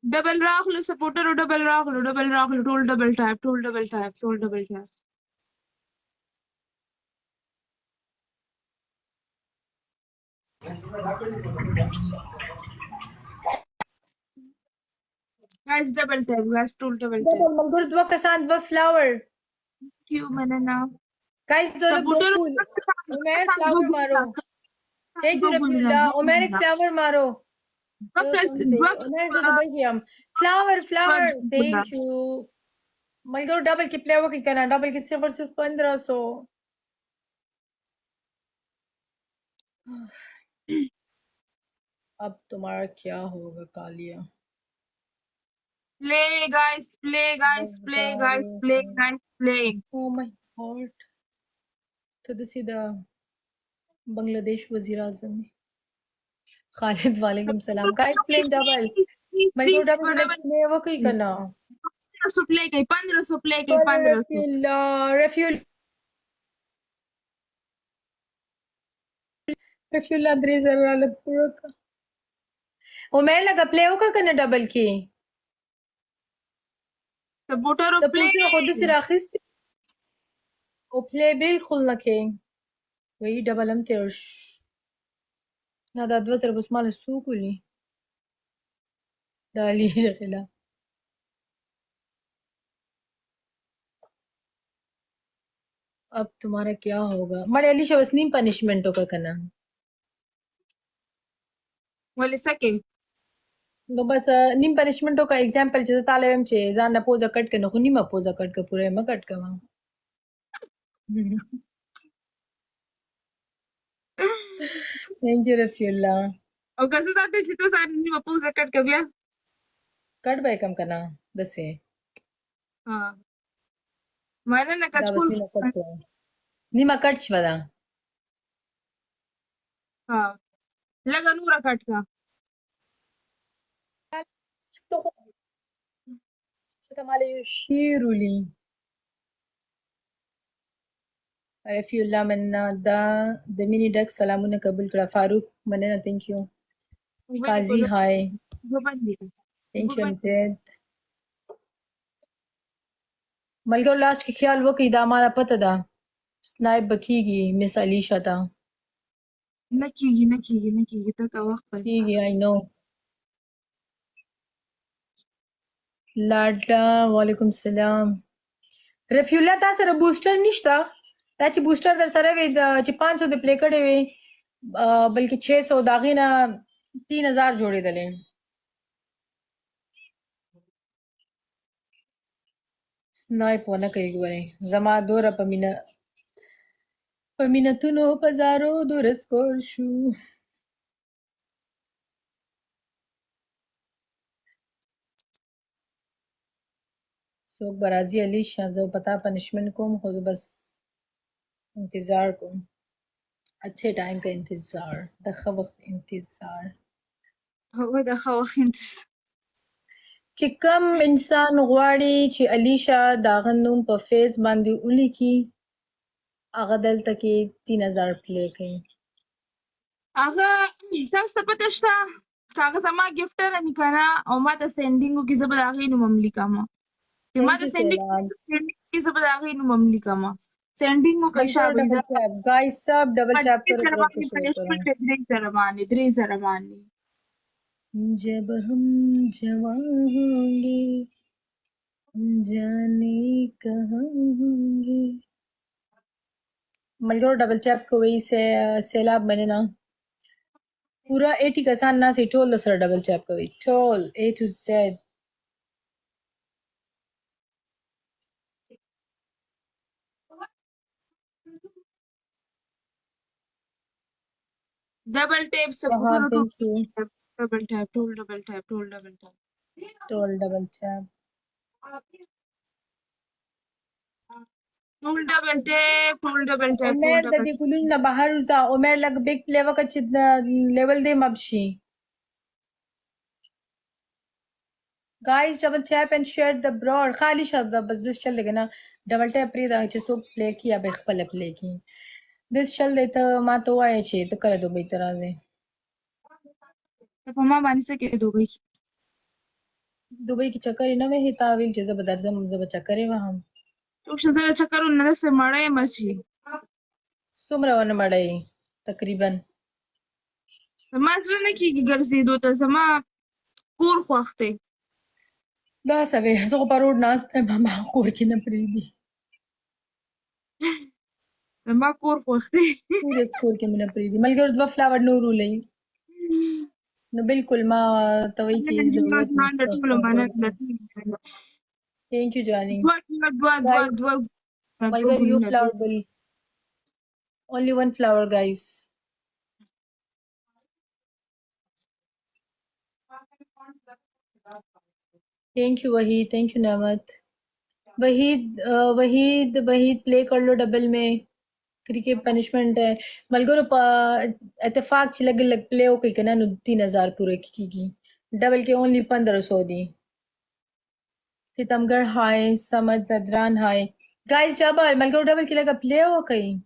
Double راغلو سپورټرو ډبل راغلو ټول ډبل ټایپ guys ټول ډبل ټایپ ډبل ملګرو دوه کسان دوه فلاور کیو مننه गाइस दो लोग दो سپورټرو फूल उमेर फ्लावर मारो थैंक यू रफीउल्लाह उमेर एक फ्लावर मारो उमेर से दुबई की हम फ्लावर थैंक यू मलगोर डबल की प्ले की करना डबल की सिर्फ और सिर्फ 1500 अब तुम्हारा क्या होगा Kaliya play guys play oh my god तो सीधा बांग्लादेश वजीर आजम खालिद वालेकुम सलाम गाइस प्लेइंग डबल मलगोर डबल प्ले वो की करना 1500 play कई 1500 play कई 1500 रफीउल्लाह 3000 वाला पूरा का उमेर लगा प्ले होगा करना डबल की سپورټرو د play پوزې خود سره اخیستې او پلی بالکل نه کوي وایي ډبل هم تېر شو نه دا 2000 بس مال څوک ولي دا علیشه خلا अब तुम्हारा क्या होगा मारे अलीशा बस नीम पनिशमेंटों का करना ولې سکه نو بس نیم پنشمنټو کا एग्जांपल چې تعالی هم چې ځان نه پوزا کټ کنه خو نیمه پوزا کټ کا پوره ما کټ کما थैंक यू रफीउल्लाह او که څه ته چې تاسو نیمه پوزه کټ کا بیا کټ به کم کنه دسه ها مننه دا بس کچکول نیمه کټ شو دا ها لږه نوره کټ کا ته مال یو شیر ولي رفیع الله مننه دا د مینی ډک سلامونه قبول کړه فاروق مننه ثانک یو قاضي هاي ثانک یو امجد ملګرو لاست کې خیال وکړئ دا مالا پته ده سنایپ بکیږي مس علیشا ته نه کیږي ته کا وخت پر کیږي آی نو لاډلا وعلیکم السلام رفیع الله تاسو سره بوستر نشته دا چې بوستر در سره وي چې 500 د پلی کړي وي بلکې 600 داغې نه 3000 جوړېدلې سنایپ ونه کوي ګورې زما دوره په مینتونو په زارو دوره سکور شو څوک به راځي علیشه زه پتا پنشمنट کوم خو بس انتظار کوم अच्छे टाइम का इंतजार د ښه وخت انتظار هو د خو انتظار چې کوم انسان غواړي چې علیشه داغه نوم په فیس باندې ولیکي هغه دلته کې 3000 پلی کوي هغه تاسو ته پته شته هغه زما ګفټر مې کنه او ما ته سندینګو کې زبر هغه نوم لیکم چې ما ته سندینګ کې زبر هغه نوم لیکم سندینګو کې شابه गाइस सब डबल टैप करो درې زره باندې जब हम जवान होंगे जाने कहाँ होंगे मलगोर डबल टैप कोई से सैलाब मैंने ना पूरा 80 का सान ना से टोल सर डबल टैप कोई टोल A to Z double tap हाँ थैंक यू डबल टैप टोल double tap ټول ډبل ټیپ عمر د دې ګلون نه بهر وځه عمر لګ بیگ پلی وکړه چې لیول دی مب شي guys double tap and share the broad خالی شب بس دس چل دیګه نه ډبل ټیپ پری دا چې څوک پلی کی یا به خپل پلی کی دس چل دی ته ما ته وایي چې ته کله دوی ترازه په ما باندې څه کې دوی दुबई की चक्कर نه وې تاویل چې زه به درځم زه به چکرې وهم تو چې زه چکرونه داسې مړی مچي څومره ونه مړی تقریبا زما زړه نه کېږي ګرځېدو ته زما کور خوښ دی دا سوي زه خو په روډ ناست یم ما کور کې نه پرېږدي زما کور خوښ دی سیریس کور کې مې نه پرېږدي ملګرو 2 فلاور نور ولئ نو بالکل ما ته وایي چې ضرورت ثانک یو جاني ملګرو یو فلاور بل only one flower guys thank you Waheed thank you नमत वहीद प्ले कर लो डबल में क्रिकेट पनिशमेंट है मलगोरो इत्तेफाक च लग प्ले हो के ना 3000 पूरे की डबल के ओनली 1500 दी सितमगढ़ हाय समझ जदरान हाय गाइस डबल मलगोरो डबल की लगा प्ले हो कहीं